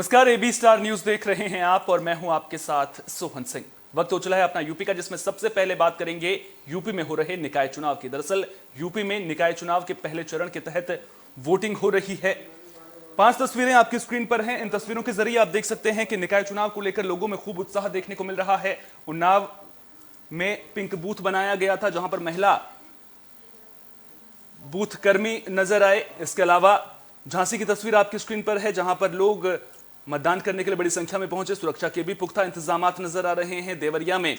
नमस्कार, AB star news देख रहे हैं आप और मैं हूं आपके साथ सोहन सिंह। वक्त हो चला है अपना यूपी का, जिसमें सबसे पहले बात करेंगे यूपी में हो रहे निकाय चुनाव की। दरअसल यूपी में निकाय चुनाव के पहले चरण के तहत वोटिंग हो रही है। 5 तस्वीरें आपकी स्क्रीन पर हैं। इन तस्वीरों के जरिए आप देख सकते हैं कि निकाय चुनाव को लेकर लोगों में खूब उत्साह देखने को मिल रहा है। उन्नाव में पिंक बूथ बनाया गया था, जहां पर महिला बूथ कर्मी नजर आए। इसके अलावा झांसी की तस्वीर आपकी स्क्रीन पर है, जहां पर लोग मतदान करने के लिए बड़ी संख्या में पहुंचे। सुरक्षा के भी पुख्ता इंतजामात नजर आ रहे हैं। देवरिया में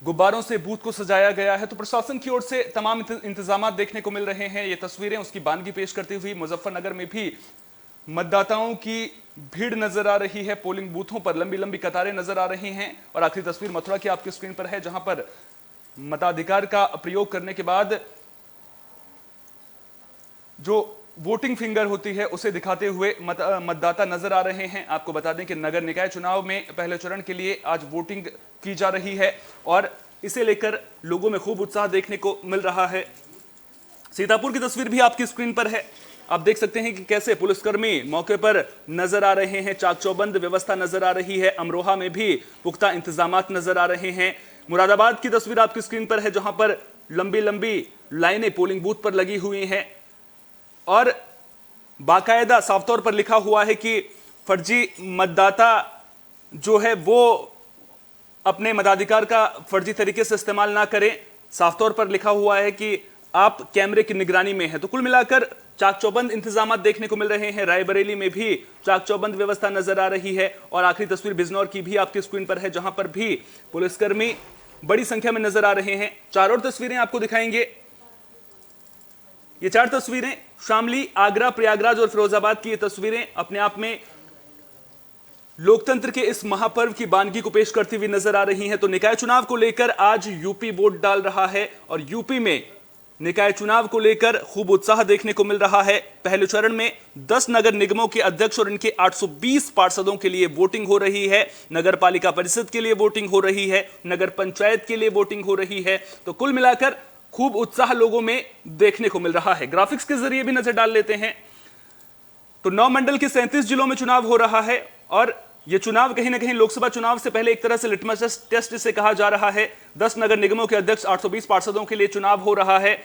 गुब्बारों से बूथ को सजाया गया है, तो प्रशासन की ओर से तमाम इंतजामात देखने को मिल रहे हैं। ये तस्वीरें उसकी बानगी पेश करती हुई मुजफ्फरनगर में भी मतदाताओं की भीड़ नजर आ रही है। पोलिंग बूथों पर लंबी लंबी कतारें नजर आ रही हैं। और आखिरी तस्वीर मथुरा की आपकी स्क्रीन पर है, जहां पर मताधिकार का प्रयोग करने के बाद जो वोटिंग फिंगर होती है उसे दिखाते हुए मतदाता नजर आ रहे हैं। आपको बता दें कि नगर निकाय चुनाव में पहले चरण के लिए आज वोटिंग की जा रही है और इसे लेकर लोगों में खूब उत्साह देखने को मिल रहा है। सीतापुर की तस्वीर भी आपकी स्क्रीन पर है। आप देख सकते हैं कि कैसे पुलिसकर्मी मौके पर नजर आ रहे हैं। चाक चौबंद व्यवस्था नजर आ रही है। अमरोहा में भी पुख्ता इंतजामात नजर आ रहे हैं। मुरादाबाद की तस्वीर आपकी स्क्रीन पर है, जहां पर लंबी लंबी लाइनें पोलिंग बूथ पर लगी हुई हैं और बाकायदा साफ तौर पर लिखा हुआ है कि फर्जी मतदाता जो है वो अपने मताधिकार का फर्जी तरीके से इस्तेमाल ना करें। साफ तौर पर लिखा हुआ है कि आप कैमरे की निगरानी में हैं। तो कुल मिलाकर चाक चौबंद इंतजामात देखने को मिल रहे हैं। रायबरेली में भी चाक चौबंद व्यवस्था नजर आ रही है। और आखिरी तस्वीर बिजनौर की भी आपकी स्क्रीन पर है, जहां पर भी पुलिसकर्मी बड़ी संख्या में नजर आ रहे हैं। चार और तस्वीरें आपको दिखाएंगे। ये 4 तस्वीरें शामली, आगरा, प्रयागराज और फिरोजाबाद की ये तस्वीरें अपने आप में लोकतंत्र के इस महापर्व की बानगी को पेश करती हुई नजर आ रही हैं। तो निकाय चुनाव को लेकर आज यूपी वोट डाल रहा है और यूपी में निकाय चुनाव को लेकर खूब उत्साह देखने को मिल रहा है। पहले चरण में 10 नगर निगमों के अध्यक्ष और इनके 820 पार्षदों के लिए वोटिंग हो रही है। नगर पालिका परिषद के लिए वोटिंग हो रही है। नगर पंचायत के लिए वोटिंग हो रही है। तो कुल मिलाकर खूब उत्साह लोगों में देखने को मिल रहा है। ग्राफिक्स के जरिए भी नजर डाल लेते हैं तो 9 मंडल के 37 जिलों में चुनाव हो रहा है और यह चुनाव कहीं ना कहीं लोकसभा चुनाव से पहले एक तरह से लिटमस टेस्ट इसे कहा जा रहा है। 10 नगर निगमों के अध्यक्ष, 820 पार्षदों के लिए चुनाव हो रहा है।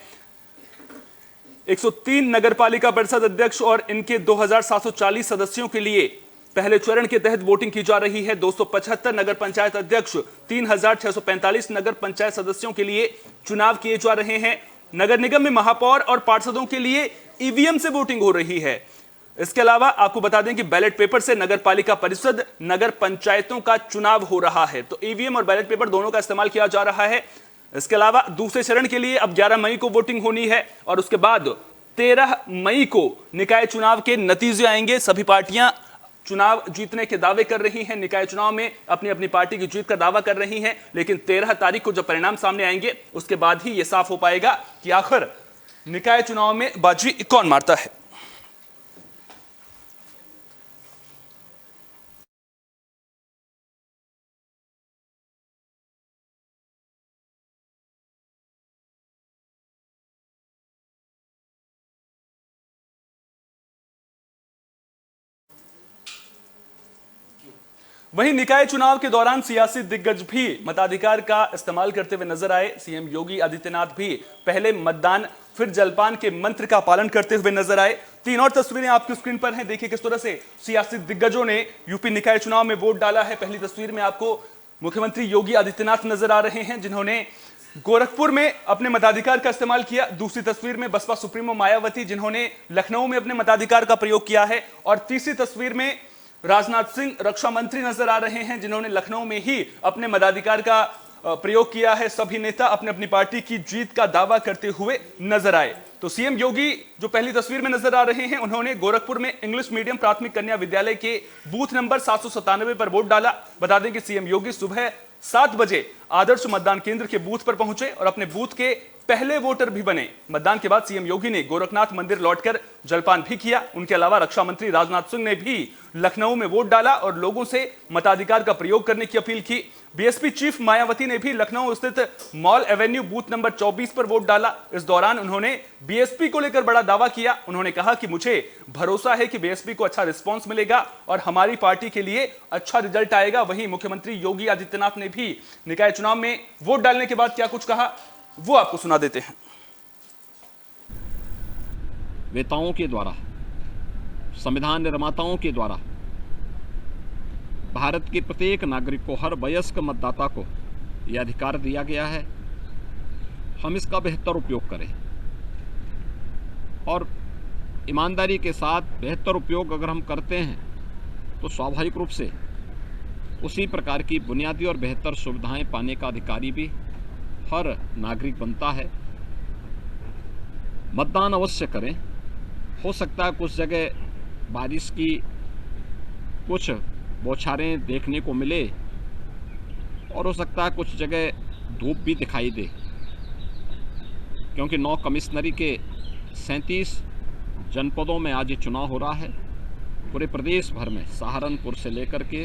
103 नगर पालिका परिषद अध्यक्ष और इनके 2740 सदस्यों के लिए पहले चरण के तहत वोटिंग की जा रही है। 275 नगर पंचायत अध्यक्ष, 3645 नगर पंचायत सदस्यों के लिए चुनाव किए जा रहे हैं। नगर निगम में महापौर और पार्षदों के लिए ईवीएम से वोटिंग हो रही है। इसके अलावा आपको बता दें कि बैलेट पेपर से नगर पालिका परिषद, नगर पंचायतों का चुनाव हो रहा है। तो ईवीएम और बैलेट पेपर दोनों का इस्तेमाल किया जा रहा है। इसके अलावा दूसरे चरण के लिए अब 11 मई को वोटिंग होनी है और उसके बाद 13 मई को निकाय चुनाव के नतीजे आएंगे। सभी पार्टियां चुनाव जीतने के दावे कर रही हैं, निकाय चुनाव में अपनी अपनी पार्टी की जीत का दावा कर रही हैं। लेकिन 13 तारीख को जब परिणाम सामने आएंगे उसके बाद ही यह साफ हो पाएगा कि आखिर निकाय चुनाव में बाजी कौन मारता है। वहीं निकाय चुनाव के दौरान सियासी दिग्गज भी मताधिकार का इस्तेमाल करते हुए नजर आए। सीएम योगी आदित्यनाथ भी पहले मतदान फिर जलपान के मंत्र का पालन करते हुए नजर आए। 3 और तस्वीरें आपकी स्क्रीन पर हैं। देखिए किस तरह से सियासी दिग्गजों ने यूपी निकाय चुनाव में वोट डाला है। पहली तस्वीर में आपको मुख्यमंत्री योगी आदित्यनाथ नजर आ रहे हैं, जिन्होंने गोरखपुर में अपने मताधिकार का इस्तेमाल किया। दूसरी तस्वीर में बसपा सुप्रीमो मायावती, जिन्होंने लखनऊ में अपने मताधिकार का प्रयोग किया है। और तीसरी तस्वीर में राजनाथ सिंह रक्षा मंत्री नजर आ रहे हैं, जिन्होंने लखनऊ में ही अपने मताधिकार का प्रयोग किया है। सभी नेता अपनी अपनी पार्टी की जीत का दावा करते हुए नजर आए। तो सीएम योगी जो पहली तस्वीर में नजर आ रहे हैं, उन्होंने गोरखपुर में इंग्लिश मीडियम प्राथमिक कन्या विद्यालय के बूथ नंबर 797 पर वोट डाला। बता दें कि सीएम योगी सुबह 7 बजे आदर्श मतदान केंद्र के बूथ पर पहुंचे और अपने बूथ के पहले वोटर भी बने। मतदान के बाद सीएम योगी ने गोरखनाथ मंदिर लौटकर जलपान भी किया। उनके अलावा रक्षा मंत्री राजनाथ सिंह ने भी लखनऊ में वोट डाला और लोगों से मताधिकार का प्रयोग करने की अपील की। बीएसपी चीफ मायावती ने भी लखनऊ स्थित मॉल एवेन्यू बूथ नंबर 24 पर वोट डाला। इस दौरान उन्होंने बीएसपी को लेकर बड़ा दावा किया। उन्होंने कहा कि मुझे भरोसा है कि बीएसपी को अच्छा रिस्पांस मिलेगा और हमारी पार्टी के लिए अच्छा रिजल्ट आएगा। वहीं मुख्यमंत्री योगी आदित्यनाथ ने भी निकाय चुनाव में वोट डालने के बाद क्या कुछ कहा, वो आपको सुना देते हैं। नेताओं के द्वारा, संविधान निर्माताओं के द्वारा भारत के प्रत्येक नागरिक को, हर वयस्क मतदाता को यह अधिकार दिया गया है। हम इसका बेहतर उपयोग करें और ईमानदारी के साथ बेहतर उपयोग अगर हम करते हैं तो स्वाभाविक रूप से उसी प्रकार की बुनियादी और बेहतर सुविधाएं पाने का अधिकारी भी हर नागरिक बनता है। मतदान अवश्य करें। हो सकता है कुछ जगह बारिश की कुछ बौछारें देखने को मिले और हो सकता है कुछ जगह धूप भी दिखाई दे, क्योंकि 9 कमिश्नरी के 37 जनपदों में आज ये चुनाव हो रहा है। पूरे प्रदेश भर में सहारनपुर से लेकर के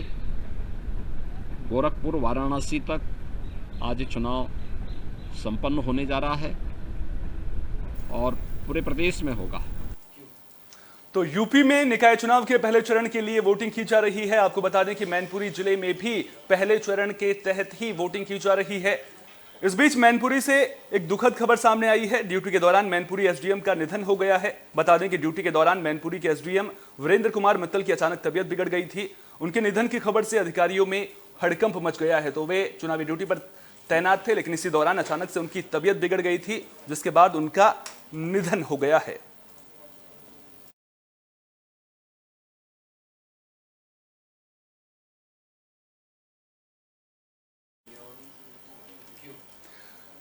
गोरखपुर, वाराणसी तक आज ये चुनाव संपन्न होने जा रहा है और पूरे प्रदेश में होगा। तो यूपी में निकाय चुनाव के पहले चरण के लिए वोटिंग की जा रही है। आपको बता दें कि मैनपुरी जिले में भी पहले चरण के तहत ही वोटिंग की जा रही है। इस बीच मैनपुरी से एक दुखद खबर सामने आई है। ड्यूटी के दौरान मैनपुरी एसडीएम का निधन हो गया है। बता दें कि ड्यूटी के दौरान मैनपुरी के एसडीएम वीरेंद्र कुमार मित्तल की अचानक तबीयत बिगड़ गई थी। उनके निधन की खबर से अधिकारियों में हड़कंप मच गया है। तो वे चुनावी ड्यूटी पर तैनात थे, लेकिन इसी दौरान अचानक से उनकी तबीयत बिगड़ गई थी, जिसके बाद उनका निधन हो गया है।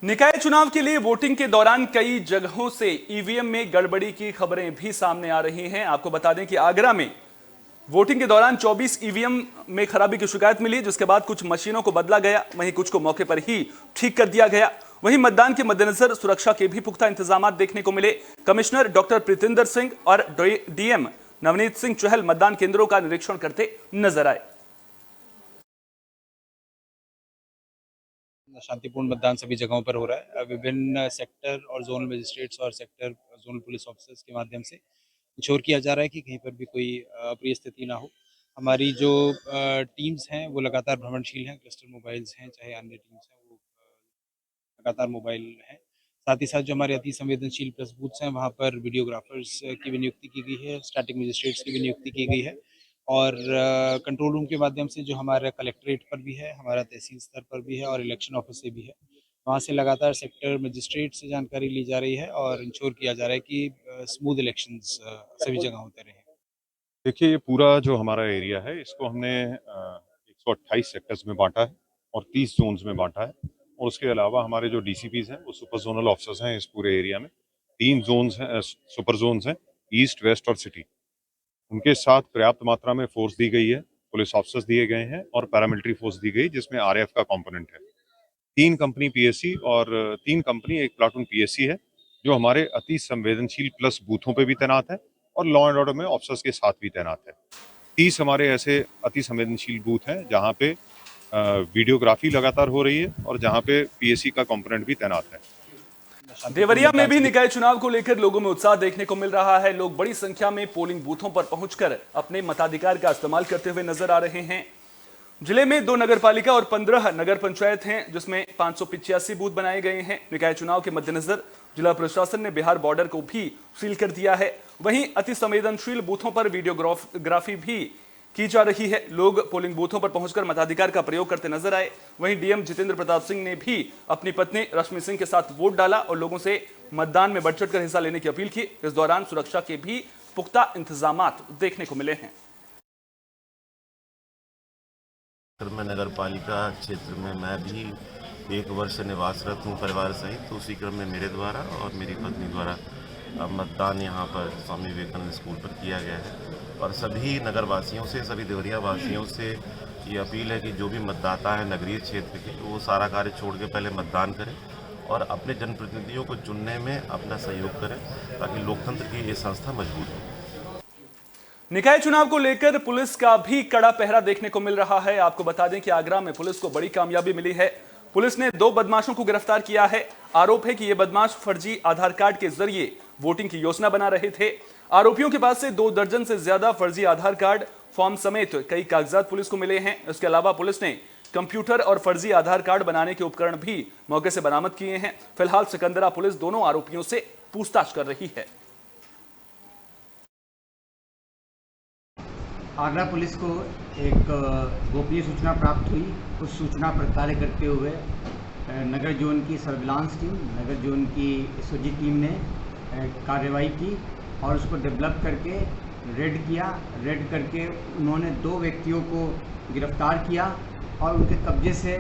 निकाय चुनाव के लिए वोटिंग के दौरान कई जगहों से ईवीएम में गड़बड़ी की खबरें भी सामने आ रही हैं। आपको बता दें कि आगरा में वोटिंग के दौरान 24 ईवीएम में खराबी की शिकायत मिली, जिसके बाद कुछ मशीनों को बदला गया, वहीं कुछ को मौके पर ही ठीक कर दिया गया। वहीं मतदान के मद्देनजर सुरक्षा के भी पुख्ता इंतजाम देखने को मिले। कमिश्नर डॉक्टर प्रीतिंदर सिंह और डीएम नवनीत सिंह चहल मतदान केंद्रों का निरीक्षण करते नजर आए। शांतिपूर्ण मतदान सभी जगहों पर हो रहा है। विभिन्न सेक्टर और जोनल मजिस्ट्रेट्स और सेक्टर जोनल पुलिस ऑफिसर्स के माध्यम से इंश्योर किया जा रहा है कि कहीं पर भी कोई अप्रिय स्थिति ना हो। हमारी जो टीम्स हैं वो लगातार भ्रमणशील हैं। क्लस्टर मोबाइल्स हैं, चाहे अन्य टीम्स हैं, वो लगातार मोबाइल हैं। साथ ही साथ जो हमारे अति संवेदनशील प्रेस बूथ्स हैं वहाँ पर वीडियोग्राफर्स की भी नियुक्ति की गई है, स्टैटिक मजिस्ट्रेट्स की भी नियुक्ति की गई है और कंट्रोल रूम के माध्यम से जो हमारा कलेक्ट्रेट पर भी है, हमारा तहसील स्तर पर भी है और इलेक्शन ऑफिस से भी है, वहाँ से लगातार सेक्टर मजिस्ट्रेट से जानकारी ली जा रही है और इंश्योर किया जा रहा है कि स्मूथ इलेक्शंस सभी जगह होते रहे। देखिए, ये पूरा जो हमारा एरिया है इसको हमने 128 सेक्टर्स में बांटा है और 30 जोन्स में बांटा है और उसके अलावा हमारे जो डीसीपीज हैं वो सुपर जोनल ऑफिसर्स हैं इस पूरे एरिया में। 3 जोन्स हैं, सुपर जोन्स हैं, ईस्ट, वेस्ट और सिटी। उनके साथ पर्याप्त मात्रा में फोर्स दी गई है, पुलिस ऑफिसर्स दिए गए हैं और पैरामिलिट्री फोर्स दी गई, जिसमें आरएएफ का कंपोनेंट है। 3 कंपनी पीएससी और 3 कंपनी, एक प्लाटून पीएससी है जो हमारे अति संवेदनशील प्लस बूथों पे भी तैनात है और लॉ एंड ऑर्डर में ऑफिसर्स के साथ भी तैनात है। 30 हमारे ऐसे अति संवेदनशील बूथ हैं जहाँ पे वीडियोग्राफी लगातार हो रही है और जहाँ पे पीएससी का कंपोनेंट भी तैनात है। देवरिया में भी निकाय चुनाव को लेकर लोगों में उत्साह देखने को मिल रहा है। लोग बड़ी संख्या में पोलिंग बूथों पर पहुंचकर अपने मताधिकार का इस्तेमाल करते हुए नजर आ रहे हैं। जिले में 2 नगरपालिका और 15 नगर पंचायत हैं, जिसमें 585 बूथ बनाए गए हैं। निकाय चुनाव के मद्देनजर जिला प्रशासन ने बिहार बॉर्डर को भी सील कर दिया है। वहीं अति संवेदनशील बूथों पर वीडियोग्राफी भी की जा रही है। लोग पोलिंग बूथों पर पहुंचकर मताधिकार का प्रयोग करते नजर आए। वहीं डीएम जितेंद्र प्रताप सिंह ने भी अपनी पत्नी रश्मि सिंह के साथ वोट डाला और लोगों से मतदान में बढ़ चढ़कर हिस्सा लेने की अपील की। इस दौरान सुरक्षा के भी पुख्ता इंतजाम देखने को मिले हैं। नगर पालिका क्षेत्र में मैं भी 1 वर्ष निवासरत हूँ परिवार सहित, तो उसी क्रम में मेरे द्वारा और मेरी पत्नी द्वारा मतदान यहाँ पर स्वामी विवेकानंद स्कूल पर किया गया है। और सभी नगरवासियों से, सभी देवरिया वासियों से ये अपील है कि जो भी मतदाता है नगरीय क्षेत्र के, वो सारा कार्य छोड़ के पहले मतदान करें और अपने जनप्रतिनिधियों को चुनने में अपना सहयोग करें ताकि लोकतंत्र की ये संस्था मजबूत हो। निकाय चुनाव को लेकर पुलिस का भी कड़ा पहरा देखने को मिल रहा है। आपको बता दें कि आगरा में पुलिस को बड़ी कामयाबी मिली है। पुलिस ने 2 बदमाशों को गिरफ्तार किया है। आरोप है कि ये बदमाश फर्जी आधार कार्ड के जरिए वोटिंग की योजना बना रहे थे। आरोपियों के पास से 2 दर्जन से ज्यादा फर्जी आधार कार्ड फॉर्म समेत कई कागजात पुलिस को मिले हैं। इसके अलावा पुलिस ने कंप्यूटर और फर्जी आधार कार्ड बनाने के उपकरण भी मौके से बरामद किए हैं। फिलहाल सिकंदरा पुलिस दोनों आरोपियों से पूछताछ कर रही है। आगरा पुलिस को एक गोपनीय सूचना प्राप्त हुई। उस सूचना पर कार्य करते हुए नगर जोन की सर्विलांस टीम, नगर जोन की एसओजी टीम ने कार्रवाई की और उसको डेवलप करके रेड किया। रेड करके उन्होंने 2 व्यक्तियों को गिरफ्तार किया और उनके कब्जे से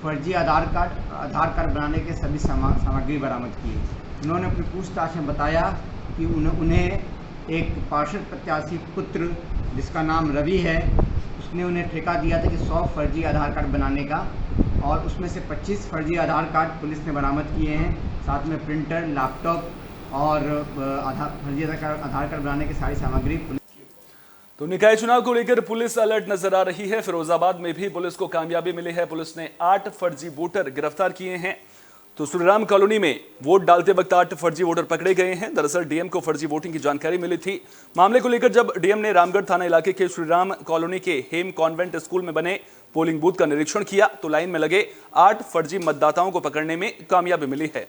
फर्जी आधार कार्ड बनाने के सभी सामग्री बरामद की। उन्होंने अपनी पूछताछ में बताया कि उन्हें एक पार्षद प्रत्याशी पुत्र जिसका नाम रवि है, उसने उन्हें ठेका दिया था कि 100 फर्जी आधार कार्ड बनाने का, और उसमें से 25 फर्जी आधार कार्ड पुलिस ने बरामद किए हैं। साथ में प्रिंटर, लैपटॉप और फर्जी आधार कार्ड बनाने की सारी सामग्री। तो निकाय चुनाव को लेकर पुलिस अलर्ट नजर आ रही है। फिरोजाबाद में भी पुलिस को कामयाबी मिली है। पुलिस ने 8 फर्जी वोटर गिरफ्तार किए हैं। तो श्रीराम कॉलोनी में वोट डालते वक्त 8 फर्जी वोटर पकड़े गए हैं। दरअसल डीएम को फर्जी वोटिंग की जानकारी मिली थी। मामले को लेकर जब डीएम ने रामगढ़ थाना इलाके के श्रीराम कॉलोनी के हेम कॉन्वेंट स्कूल में बने पोलिंग बूथ का निरीक्षण किया तो लाइन में लगे 8 फर्जी मतदाताओं को पकड़ने में कामयाबी मिली है।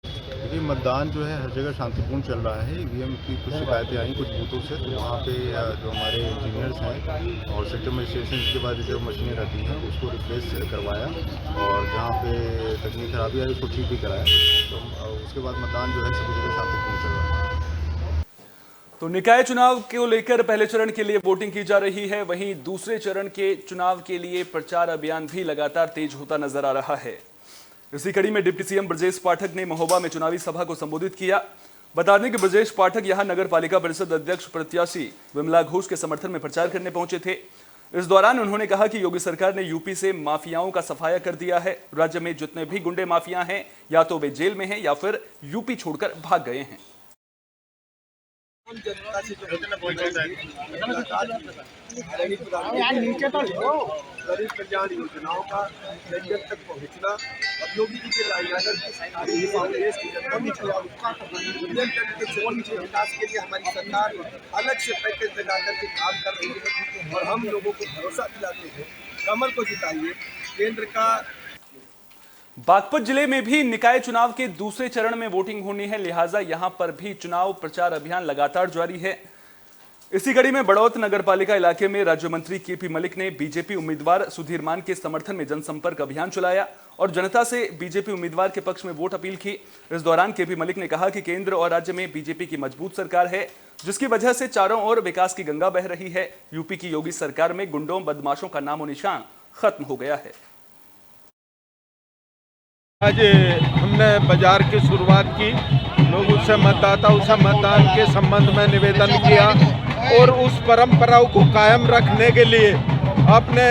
देखिए, मतदान जो है हर जगह शांतिपूर्ण चल रहा है। ईवीएम की कुछ शिकायतें आई कुछ बूथों से, तो वहाँ पे जो हमारे इंजीनियर्स हैं और सेक्टर मजिस्ट्रेशन के बाद जो मशीनें रहती हैं उसको रिप्लेस करवाया और जहाँ पे तकनीकी खराबी आई उसको ठीक भी कराया। तो उसके बाद मतदान जो है सभी जगह शांतिपूर्ण चल रहा है। तो निकाय चुनाव को लेकर पहले चरण के लिए वोटिंग की जा रही है। वहीं दूसरे चरण के चुनाव के लिए प्रचार अभियान भी लगातार तेज होता नजर आ रहा है। इसी कड़ी में डिप्टी सीएम ब्रजेश पाठक ने महोबा में चुनावी सभा को संबोधित किया। बता दें कि ब्रजेश पाठक यहां नगर पालिका परिषद अध्यक्ष प्रत्याशी विमला घोष के समर्थन में प्रचार करने पहुंचे थे। इस दौरान उन्होंने कहा कि योगी सरकार ने यूपी से माफियाओं का सफाया कर दिया है। राज्य में जितने भी गुंडे माफिया हैं या तो वे जेल में हैं या फिर यूपी छोड़कर भाग गए हैं। जनता से जो गरीब कल्याण योजनाओं का जन तक पहुँचना, अब योगी जी के कांग्रेस की जनता के विकास के लिए हमारी सरकार अलग से पैकेज लगा करके काम कर रही है और हम लोगों को भरोसा दिलाते हैं कमल को जिताइए। केंद्र का बागपत जिले में भी निकाय चुनाव के दूसरे चरण में वोटिंग होनी है, लिहाजा यहां पर भी चुनाव प्रचार अभियान लगातार जारी है। इसी कड़ी में बड़ौत नगरपालिका इलाके में राज्य मंत्री केपी मलिक ने बीजेपी उम्मीदवार सुधीर मान के समर्थन में जनसंपर्क अभियान चलाया और जनता से बीजेपी उम्मीदवार के पक्ष में वोट अपील की। इस दौरान केपी मलिक ने कहा कि केंद्र और राज्य में बीजेपी की मजबूत सरकार है, जिसकी वजह से चारों ओर विकास की गंगा बह रही है। यूपी की योगी सरकार में गुंडों बदमाशों का नामो निशान खत्म हो गया है। आज हमने बाजार की शुरुआत की, लोगों से मतदाताओं से मतदान के संबंध में निवेदन किया और उस परंपरा को कायम रखने के लिए अपने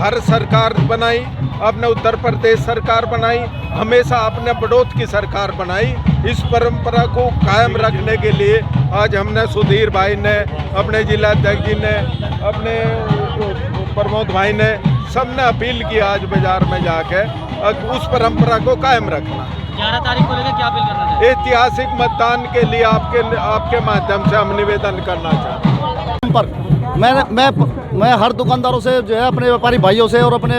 हर सरकार बनाई, अपने उत्तर प्रदेश सरकार बनाई, हमेशा अपने बड़ौत की सरकार बनाई। इस परंपरा को कायम रखने के लिए आज हमने सुधीर भाई ने, अपने जिला अध्यक्ष जी ने, अपने प्रमोद भाई ने, सबने अपील की आज बाजार में जाके उस परंपरा को कायम रखना। 11 तारीख को लेकर क्या अपील करना चाहते हैं? ऐतिहासिक मतदान के लिए आपके माध्यम से हम निवेदन करना चाहते हैं। मैं हर दुकानदारों से जो है अपने व्यापारी भाइयों से और अपने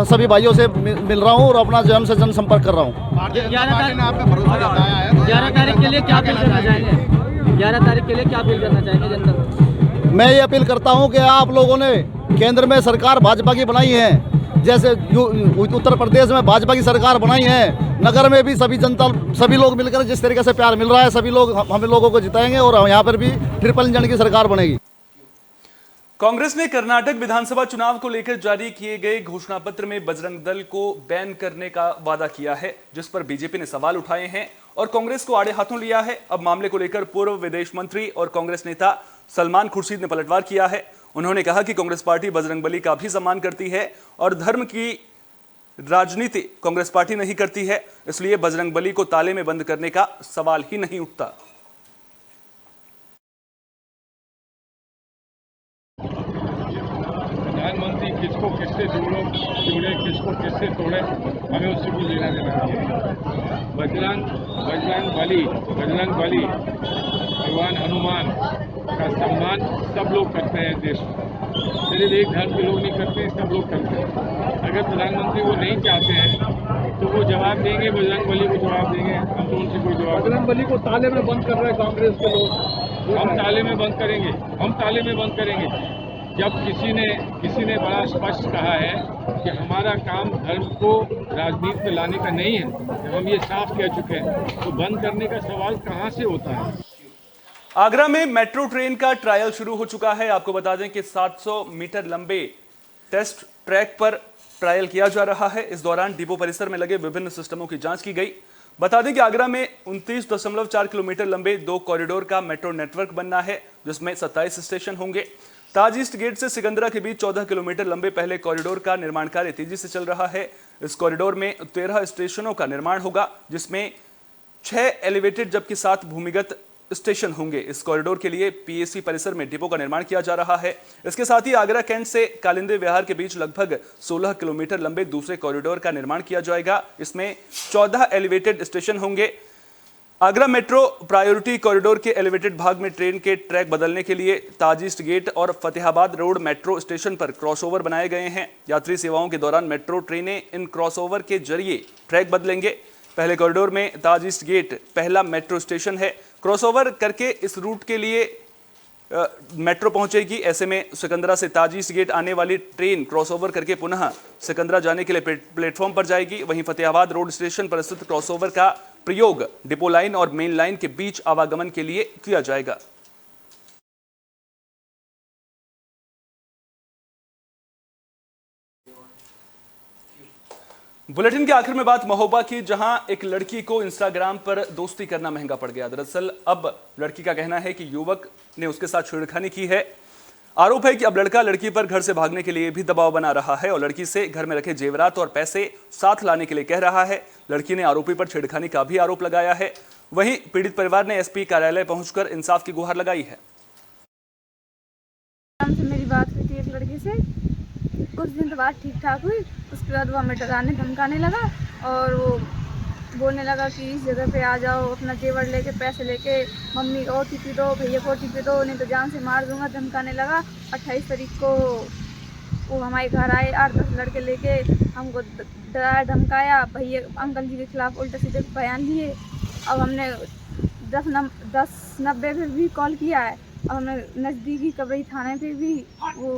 सभी भाइयों से मिल रहा हूँ और अपना जन से जनसंपर्क कर रहा हूँ। 11 तारीख के लिए क्या अपील करना चाहेंगे? 11 तारीख के लिए क्या अपील करना चाहेंगे जनता? मैं ये अपील करता हूँ कि आप लोगों ने केंद्र में सरकार भाजपा की बनाई है, जैसे उत्तर प्रदेश में भाजपा की सरकार बनाई है, नगर में भी सभी जनता सभी लोग मिलकर जिस तरीके से प्यार मिल रहा है, सभी लोग हम लोगों को जिताएंगे और यहाँ पर भी ट्रिपल इंजन की सरकार बनेगी। कांग्रेस ने कर्नाटक विधानसभा चुनाव को लेकर जारी किए गए घोषणा पत्र में बजरंग दल को बैन करने का वादा किया है, जिस पर बीजेपी ने सवाल उठाए हैं और कांग्रेस को आड़े हाथों लिया है। अब मामले को लेकर पूर्व विदेश मंत्री और कांग्रेस नेता सलमान खुर्शीद ने पलटवार किया है। उन्होंने कहा कि कांग्रेस पार्टी बजरंगबली का भी सम्मान करती है और धर्म की राजनीति कांग्रेस पार्टी नहीं करती है, इसलिए बजरंगबली को ताले में बंद करने का सवाल ही नहीं उठता। जो लोग जुड़े किसको किससे तोड़े, हमें उससे कुछ लेना देना नहीं है। बजरंग बली भगवान हनुमान का सम्मान सब लोग करते हैं देश में, सिर्फ एक धर्म के लोग नहीं करते, सब लोग करते हैं। अगर प्रधानमंत्री वो नहीं चाहते हैं तो वो जवाब देंगे, बजरंग बली को जवाब देंगे, हम तो उनसे कोई जवाब। बजरंग बली को ताले में बंद कर रहे हैं कांग्रेस के लोग, हम ताले में बंद करेंगे, हम ताले में बंद करेंगे। जब किसी ने बड़ा स्पष्ट कहा है कि हमारा काम धर्म को राजनीति में लाने का नहीं है, जब हम ये साफ कह चुके हैं तो बंद करने का सवाल कहाँ से होता है। आगरा में मेट्रो ट्रेन का ट्रायल शुरू हो चुका है। आपको बता दें कि 700 मीटर लंबे टेस्ट ट्रैक पर ट्रायल किया जा रहा है। इस दौरान डिपो परिसर में लगे विभिन्न सिस्टमों की जांच की गई। बता दें कि आगरा में 29.4 किलोमीटर लंबे 2 कॉरिडोर का मेट्रो नेटवर्क बनना है, जिसमें 27 स्टेशन होंगे। ताज ईस्ट गेट से सिकंदरा के बीच 14 किलोमीटर लंबे पहले कॉरिडोर का निर्माण कार्य तेजी से चल रहा है। इस कॉरिडोर में 13 स्टेशनों का निर्माण होगा, जिसमें 6 एलिवेटेड जबकि 7 भूमिगत स्टेशन होंगे। इस कॉरिडोर के लिए पीएसी परिसर में डिपो का निर्माण किया जा रहा है। इसके साथ ही आगरा कैंट से कालिंदी विहार के बीच लगभग 16 किलोमीटर लंबे दूसरे कॉरिडोर का निर्माण किया जाएगा। इसमें 14 एलिवेटेड स्टेशन होंगे। आगरा मेट्रो प्रायोरिटी कॉरिडोर के एलिवेटेड भाग में ट्रेन के ट्रैक बदलने के लिए ताज ईस्ट गेट और फतेहाबाद रोड मेट्रो स्टेशन पर क्रॉसओवर बनाए गए हैं। यात्री सेवाओं के दौरान मेट्रो ट्रेनें इन क्रॉसओवर के जरिए ट्रैक बदलेंगे। पहले कॉरिडोर में ताज ईस्ट गेट पहला मेट्रो स्टेशन है। क्रॉसओवर करके इस रूट के लिए मेट्रो पहुंचेगी। ऐसे में सिकंदरा से ताज ईस्ट गेट आने वाली ट्रेन क्रॉसओवर करके पुनः सिकंदरा जाने के लिए प्लेटफॉर्म पर जाएगी। वहीं फतेहाबाद रोड स्टेशन पर स्थित क्रॉसओवर का प्रयोग डिपो लाइन और मेन लाइन के बीच आवागमन के लिए किया जाएगा। बुलेटिन के आखिर में बात महोबा की, जहां एक लड़की को इंस्टाग्राम पर दोस्ती करना महंगा पड़ गया। दरअसल अब लड़की का कहना है कि युवक ने उसके साथ छेड़खानी की है। आरोप है कि अब लड़का लड़की पर घर से भागने के लिए भी दबाव बना रहा है और लड़की से घर में रखे जेवरात और पैसे साथ लाने के लिए कह रहा है। लड़की ने आरोपी पर छेड़खानी का भी आरोप लगाया है। वहीं पीड़ित परिवार ने एसपी कार्यालय पहुंचकर इंसाफ की गुहार लगाई है। मेरी बात हुई थी एक लड़की से, कुछ दिन तो बात ठीक ठाक हुई। उसके बाद वो हमें डराने धमकाने लगा और वो बोलने लगा कि इस जगह पे आ जाओ, अपना जेवर लेके पैसे लेके, मम्मी को OTP दो, भैया को OTP दो, नहीं तो जान से मार दूंगा, धमकाने लगा। 28 तारीख को वो हमारे घर आए 8-10 लड़के लेके, हमको डराया धमकाया, भैया अंकल जी के खिलाफ उल्टे सीधे बयान लिए। अब हमने 1090 पे भी कॉल किया है। अब हमने नज़दीकी कबई थाने पे भी वो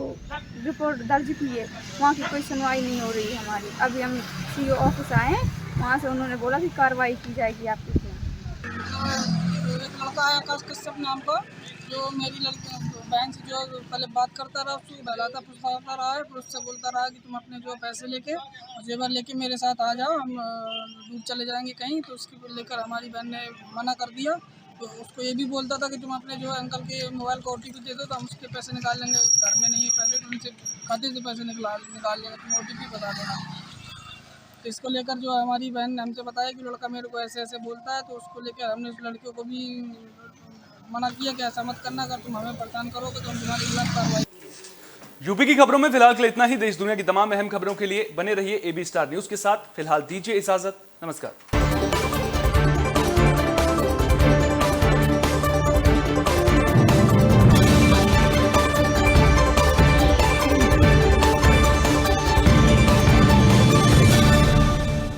रिपोर्ट दर्ज की है, वहाँ की कोई सुनवाई नहीं हो रही है हमारी। अभी हम CO ऑफिस आए हैं, वहाँ से उन्होंने बोला कि कार्रवाई की जाएगी आपके खिलाफ। एक लड़का आया कश्यप नाम का, जो मेरी लड़की बहन से जो पहले बात करता रहा, उसको बहलाता फुसलाता रहा है, फिर उससे बोलता रहा कि तुम अपने जो पैसे लेके और जेवर लेके मेरे साथ आ जाओ, हम दूर चले जाएंगे कहीं। तो उसकी लेकर हमारी बहन ने मना कर दिया। तो उसको ये भी बोलता था कि तुम अपने जो अंकल के मोबाइल को OTP दे दो तो हम उसके पैसे निकाल लेंगे, घर में नहीं है पैसे तो उनसे खाते से पैसे निकाल लेंगे, तुम OTP बता देना। तो इसको लेकर जो हमारी बहन ने हमसे बताया कि लड़का मेरे को ऐसे ऐसे बोलता है, तो उसको लेकर हमने उस लड़के को भी मना किया कि ऐसा मत करना, अगर तुम हमें परेशान करोगे तो हम तुम्हारे खिलाफ कार्रवाई। यूपी की खबरों में फिलहाल के लिए इतना ही। देश दुनिया की तमाम अहम खबरों के लिए बने रहिए AB स्टार न्यूज के साथ। फिलहाल दीजिए इजाजत, नमस्कार।